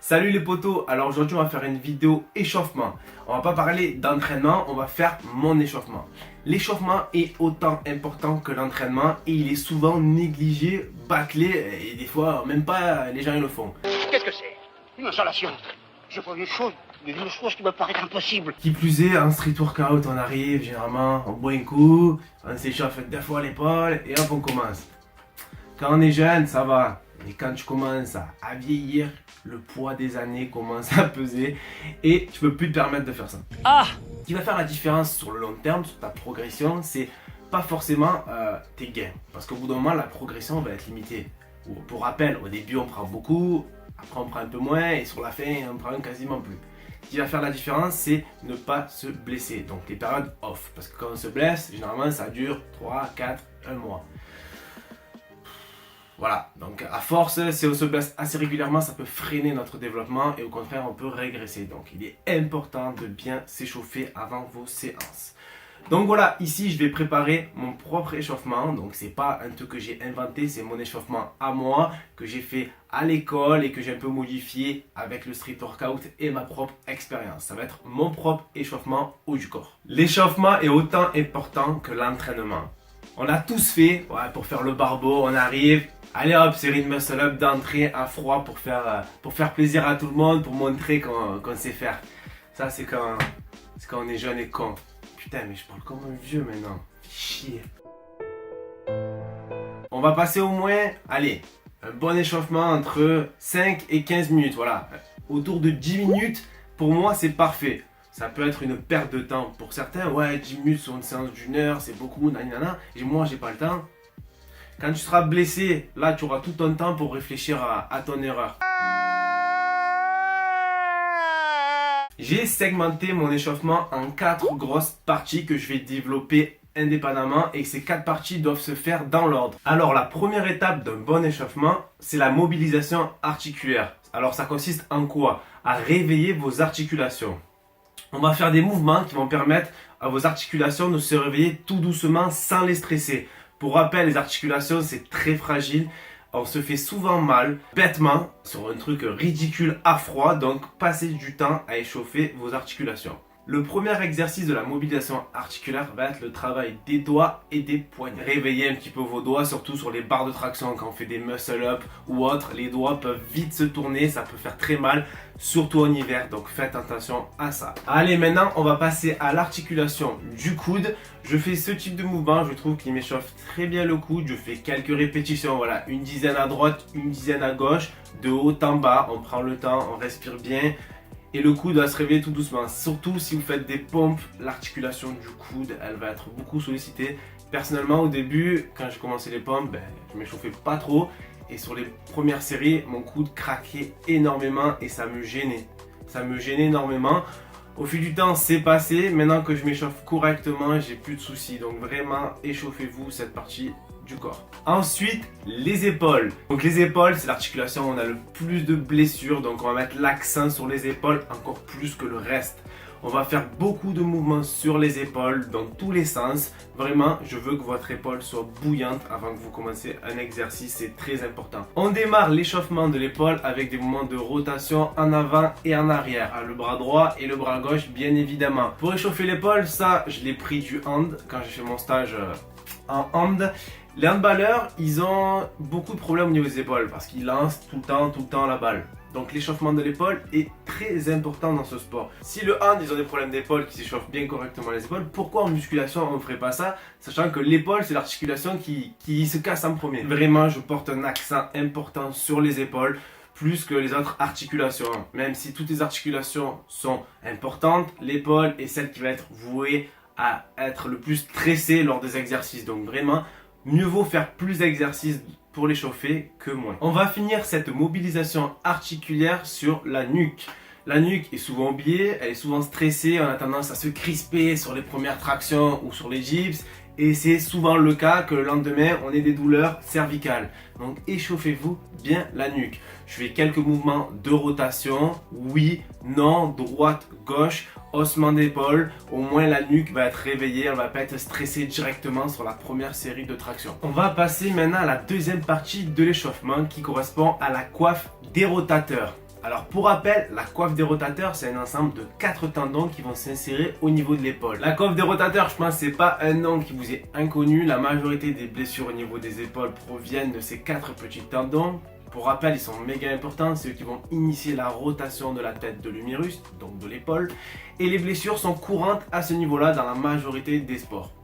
Salut les potos, alors aujourd'hui on va faire une vidéo échauffement. On va pas parler d'entraînement, on va faire mon échauffement. L'échauffement est autant important que l'entraînement et il est souvent négligé, bâclé et des fois même pas les gens ils le font. Qu'est-ce que c'est? Une installation. Je vois une chose qui me paraît impossible. Qui plus est, en street workout on arrive généralement, on boit un coup, on s'échauffe deux fois l'épaule et hop on commence. Quand on est jeune ça va, mais quand tu commences à vieillir, le poids des années commence à peser et tu peux plus te permettre de faire ça. Ce qui va faire la différence sur le long terme, sur ta progression, c'est pas forcément tes gains. Parce qu'au bout d'un moment, la progression va être limitée. Pour rappel, au début on prend beaucoup, après on prend un peu moins et sur la fin on prend quasiment plus. Ce qui va faire la différence, c'est ne pas se blesser. Donc les périodes off. Parce que quand on se blesse, généralement ça dure 3, 4, 1 mois. Voilà, donc à force, si on se blesse assez régulièrement, ça peut freiner notre développement et au contraire, on peut régresser. Donc il est important de bien s'échauffer avant vos séances. Donc voilà, ici je vais préparer mon propre échauffement. Donc c'est pas un truc que j'ai inventé, c'est mon échauffement à moi, que j'ai fait à l'école et que j'ai un peu modifié avec le street workout et ma propre expérience. Ça va être mon propre échauffement haut du corps. L'échauffement est autant important que l'entraînement. On a tous fait, pour faire le barbeau, on arrive. Allez hop, série de muscle up d'entrée à froid pour faire plaisir à tout le monde, pour montrer qu'on sait faire. Ça c'est quand on est jeune et con. Putain mais je parle comme un vieux maintenant. Chier. On va passer au moins, allez, un bon échauffement entre 5 et 15 minutes. Voilà, autour de 10 minutes, pour moi c'est parfait. Ça peut être une perte de temps pour certains. Ouais, 10 minutes sur une séance d'une heure, c'est beaucoup, nanana. Et moi j'ai pas le temps. Quand tu seras blessé, là tu auras tout ton temps pour réfléchir à ton erreur. J'ai segmenté mon échauffement en 4 grosses parties que je vais développer indépendamment et ces 4 parties doivent se faire dans l'ordre. Alors la première étape d'un bon échauffement, c'est la mobilisation articulaire. Alors ça consiste en quoi? À réveiller vos articulations. On va faire des mouvements qui vont permettre à vos articulations de se réveiller tout doucement sans les stresser. Pour rappel, les articulations, c'est très fragile. On se fait souvent mal, bêtement, sur un truc ridicule à froid. Donc, passez du temps à échauffer vos articulations. Le premier exercice de la mobilisation articulaire va être le travail des doigts et des poignets. Réveillez un petit peu vos doigts, surtout sur les barres de traction. Quand on fait des muscle-up ou autre, les doigts peuvent vite se tourner, ça peut faire très mal, surtout en hiver. Donc faites attention à ça. Allez, maintenant on va passer à l'articulation du coude. Je fais ce type de mouvement, je trouve qu'il m'échauffe très bien le coude. Je fais quelques répétitions, voilà, une dizaine à droite, une dizaine à gauche, de haut en bas. On prend le temps, on respire bien. Et le coude va se réveiller tout doucement. Surtout si vous faites des pompes, l'articulation du coude, elle va être beaucoup sollicitée. Personnellement, au début, quand j'ai commencé les pompes, je m'échauffais pas trop. Et sur les premières séries, mon coude craquait énormément et ça me gênait. Ça me gênait énormément. Au fil du temps, c'est passé. Maintenant que je m'échauffe correctement, j'ai plus de soucis. Donc vraiment, échauffez-vous cette partie du corps. Ensuite, les épaules. Donc les épaules, c'est l'articulation où on a le plus de blessures. Donc on va mettre l'accent sur les épaules encore plus que le reste. On va faire beaucoup de mouvements sur les épaules dans tous les sens. Vraiment, je veux que votre épaule soit bouillante avant que vous commenciez un exercice. C'est très important. On démarre l'échauffement de l'épaule avec des mouvements de rotation en avant et en arrière. Le bras droit et le bras gauche, bien évidemment. Pour échauffer l'épaule, ça, je l'ai pris du hand quand j'ai fait mon stage en hand. Les handballeurs, ils ont beaucoup de problèmes au niveau des épaules parce qu'ils lancent tout le temps la balle. Donc l'échauffement de l'épaule est très important dans ce sport. Si le hand, ils ont des problèmes d'épaule qui s'échauffent bien correctement les épaules, pourquoi en musculation on ne ferait pas ça? Sachant que l'épaule, c'est l'articulation qui se casse en premier. Vraiment, je porte un accent important sur les épaules plus que les autres articulations. Même si toutes les articulations sont importantes, l'épaule est celle qui va être vouée à être le plus stressée lors des exercices. Donc vraiment, mieux vaut faire plus d'exercices pour l'échauffer que moins. On va finir cette mobilisation articulaire sur la nuque. La nuque est souvent oubliée, elle est souvent stressée, on a tendance à se crisper sur les premières tractions ou sur les dips. Et c'est souvent le cas que le lendemain, on ait des douleurs cervicales. Donc échauffez-vous bien la nuque. Je fais quelques mouvements de rotation, oui, non, droite, gauche, haussement d'épaule. Au moins la nuque va être réveillée, elle ne va pas être stressée directement sur la première série de tractions. On va passer maintenant à la deuxième partie de l'échauffement qui correspond à la coiffe des rotateurs. Alors pour rappel, la coiffe des rotateurs, c'est un ensemble de 4 tendons qui vont s'insérer au niveau de l'épaule. La coiffe des rotateurs, je pense que c'est pas un nom qui vous est inconnu. La majorité des blessures au niveau des épaules proviennent de ces 4 petits tendons. Pour rappel, ils sont méga importants, c'est eux qui vont initier la rotation de la tête de l'humérus, donc de l'épaule. Et les blessures sont courantes à ce niveau-là dans la majorité des sports.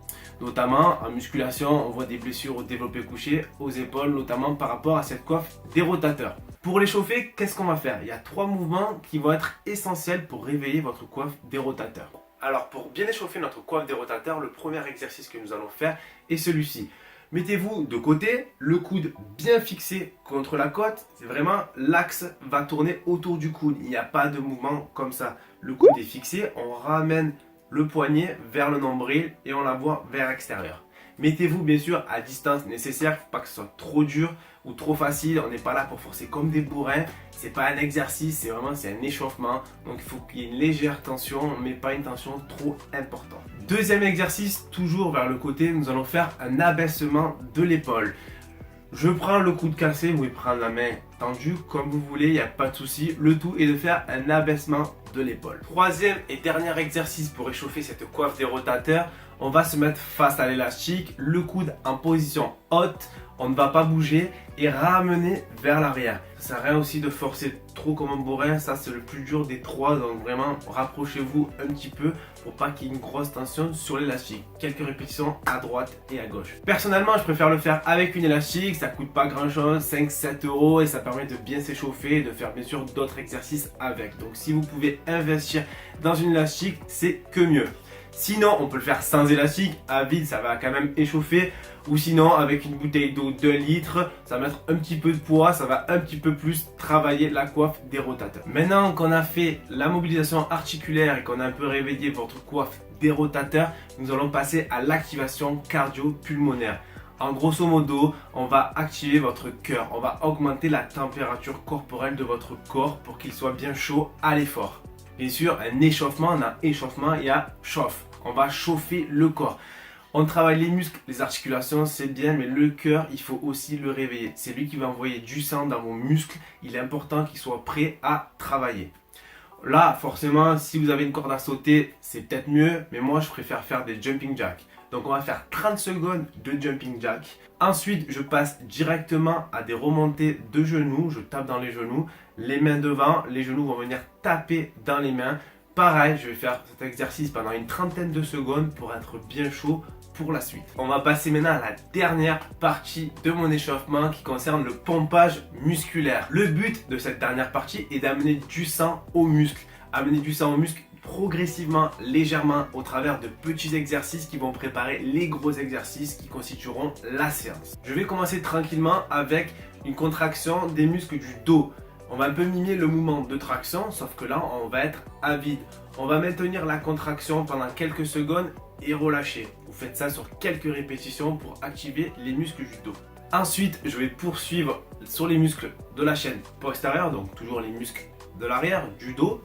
Notamment en musculation, on voit des blessures au développé couché, aux épaules, notamment par rapport à cette coiffe des rotateurs. Pour l'échauffer, qu'est-ce qu'on va faire? Il y a 3 mouvements qui vont être essentiels pour réveiller votre coiffe des rotateurs. Alors pour bien échauffer notre coiffe des rotateurs, le premier exercice que nous allons faire est celui-ci. Mettez-vous de côté, le coude bien fixé contre la côte. C'est vraiment l'axe va tourner autour du coude. Il n'y a pas de mouvement comme ça. Le coude est fixé, on ramène le poignet vers le nombril et on l'envoie vers l'extérieur. Mettez-vous bien sûr à distance nécessaire, il ne faut pas que ce soit trop dur ou trop facile. On n'est pas là pour forcer comme des bourrins. C'est pas un exercice, c'est un échauffement. Donc il faut qu'il y ait une légère tension, mais pas une tension trop importante. Deuxième exercice, toujours vers le côté, nous allons faire un abaissement de l'épaule. Je prends le coude cassé, vous pouvez prendre la main tendue comme vous voulez, il n'y a pas de souci. Le tout est de faire un abaissement de l'épaule. Troisième et dernier exercice pour réchauffer cette coiffe des rotateurs, on va se mettre face à l'élastique, le coude en position haute, on ne va pas bouger et ramener vers l'arrière. Ça sert à rien aussi de forcer trop comme un bourrin, ça c'est le plus dur des 3, donc vraiment rapprochez-vous un petit peu pour pas qu'il y ait une grosse tension sur l'élastique. Quelques répétitions à droite et à gauche. Personnellement, je préfère le faire avec une élastique, ça coûte pas grand chose, 5-7 € et ça permet de bien s'échauffer et de faire bien sûr d'autres exercices avec. Donc si vous pouvez investir dans une élastique, c'est que mieux. Sinon, on peut le faire sans élastique, à vide, ça va quand même échauffer. Ou sinon, avec une bouteille d'eau 2 litres, ça va mettre un petit peu de poids, ça va un petit peu plus travailler la coiffe des rotateurs. Maintenant qu'on a fait la mobilisation articulaire et qu'on a un peu réveillé votre coiffe des rotateurs, nous allons passer à l'activation cardio-pulmonaire. En grosso modo, on va activer votre cœur, on va augmenter la température corporelle de votre corps pour qu'il soit bien chaud à l'effort. Bien sûr, un échauffement, on a échauffement, il y a chauffe. On va chauffer le corps. On travaille les muscles, les articulations, c'est bien, mais le cœur, il faut aussi le réveiller. C'est lui qui va envoyer du sang dans vos muscles. Il est important qu'il soit prêt à travailler. Là, forcément, si vous avez une corde à sauter, c'est peut-être mieux, mais moi, je préfère faire des jumping jacks. Donc, on va faire 30 secondes de jumping jack. Ensuite, je passe directement à des remontées de genoux. Je tape dans les genoux, les mains devant, les genoux vont venir taper dans les mains. Pareil, je vais faire cet exercice pendant une trentaine de secondes pour être bien chaud pour la suite. On va passer maintenant à la dernière partie de mon échauffement qui concerne le pompage musculaire. Le but de cette dernière partie est d'amener du sang aux muscles. Amener du sang aux muscles progressivement, légèrement, au travers de petits exercices qui vont préparer les gros exercices qui constitueront la séance. Je vais commencer tranquillement avec une contraction des muscles du dos. On va un peu mimer le mouvement de traction, sauf que là, on va être à vide. On va maintenir la contraction pendant quelques secondes et relâcher. Vous faites ça sur quelques répétitions pour activer les muscles du dos. Ensuite, je vais poursuivre sur les muscles de la chaîne postérieure, donc toujours les muscles de l'arrière, du dos.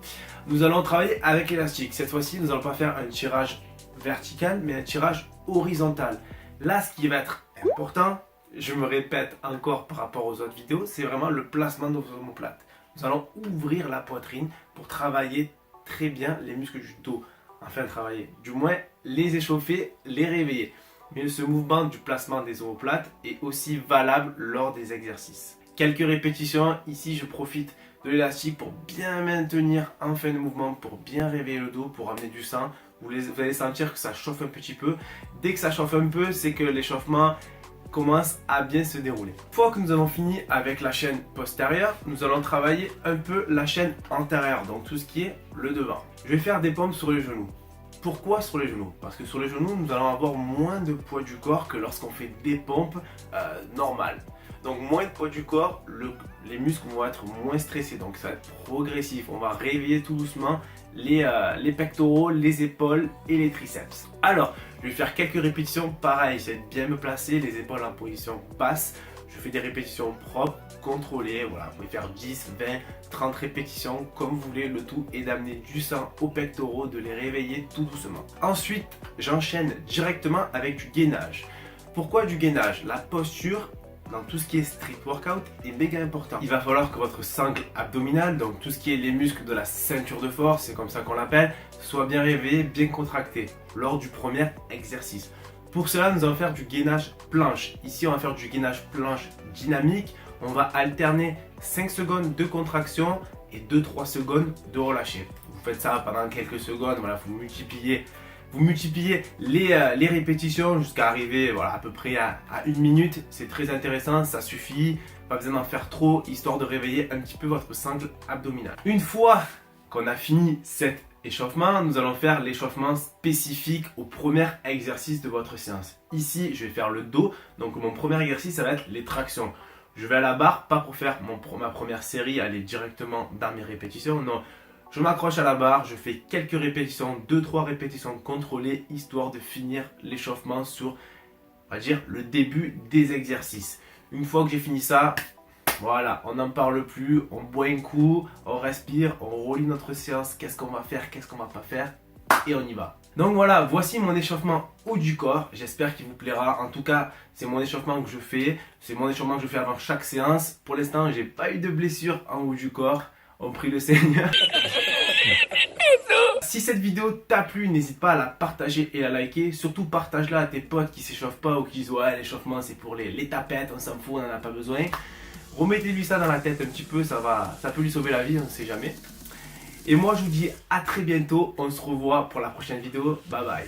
Nous allons travailler avec l'élastique. Cette fois-ci, nous n'allons pas faire un tirage vertical, mais un tirage horizontal. Là, ce qui va être important, je me répète encore par rapport aux autres vidéos, c'est vraiment le placement de vos omoplates. Nous allons ouvrir la poitrine pour travailler très bien les muscles du dos. Enfin, travailler, du moins les échauffer, les réveiller. Mais ce mouvement du placement des omoplates est aussi valable lors des exercices. Quelques répétitions, ici je profite de l'élastique pour bien maintenir en fin de mouvement, pour bien réveiller le dos, pour amener du sang. Vous allez sentir que ça chauffe un petit peu. Dès que ça chauffe un peu, c'est que l'échauffement commence à bien se dérouler. Une fois que nous avons fini avec la chaîne postérieure, nous allons travailler un peu la chaîne antérieure, donc tout ce qui est le devant. Je vais faire des pompes sur les genoux. Pourquoi sur les genoux? Parce que sur les genoux, nous allons avoir moins de poids du corps que lorsqu'on fait des pompes normales. Donc moins de poids du corps, les muscles vont être moins stressés, donc ça va être progressif. On va réveiller tout doucement les pectoraux, les épaules et les triceps. Alors, je vais faire quelques répétitions, pareil, j'essaie de bien me placer, les épaules en position basse. Je fais des répétitions propres, contrôlées, voilà, vous pouvez faire 10, 20, 30 répétitions comme vous voulez. Le tout est d'amener du sang aux pectoraux, de les réveiller tout doucement. Ensuite, j'enchaîne directement avec du gainage. Pourquoi du gainage? La posture dans tout ce qui est street workout est méga important. Il va falloir que votre sangle abdominale, donc tout ce qui est les muscles de la ceinture de force, c'est comme ça qu'on l'appelle, soit bien réveillé, bien contracté lors du premier exercice. Pour cela, nous allons faire du gainage planche. Ici, on va faire du gainage planche dynamique. On va alterner 5 secondes de contraction et 2-3 secondes de relâcher. Vous faites ça pendant quelques secondes, voilà, vous multipliez les répétitions jusqu'à arriver voilà, à peu près à 1 minute. C'est très intéressant, ça suffit, pas besoin d'en faire trop, histoire de réveiller un petit peu votre sangle abdominale. Une fois qu'on a fini cet échauffement, nous allons faire l'échauffement spécifique au premier exercice de votre séance. Ici, je vais faire le dos, donc mon premier exercice, ça va être les tractions. Je vais à la barre, pas pour faire ma première série, aller directement dans mes répétitions, non. Je m'accroche à la barre, je fais quelques répétitions, 2-3 répétitions contrôlées, histoire de finir l'échauffement sur, on va dire, le début des exercices. Une fois que j'ai fini ça, voilà, on n'en parle plus, on boit un coup, on respire, on relit notre séance, qu'est-ce qu'on va faire, qu'est-ce qu'on va pas faire, et on y va. Donc voilà, voici mon échauffement haut du corps, j'espère qu'il vous plaira. En tout cas, c'est mon échauffement que je fais, c'est mon échauffement que je fais avant chaque séance. Pour l'instant, j'ai pas eu de blessure en haut du corps, on prie le Seigneur. Si cette vidéo t'a plu, n'hésite pas à la partager et à la liker. Surtout partage-la à tes potes qui s'échauffent pas ou qui disent ouais, l'échauffement c'est pour les tapettes, on s'en fout, on n'en a pas besoin. Remettez-lui ça dans la tête un petit peu, ça peut lui sauver la vie, on ne sait jamais. Et moi je vous dis à très bientôt, on se revoit pour la prochaine vidéo, bye bye.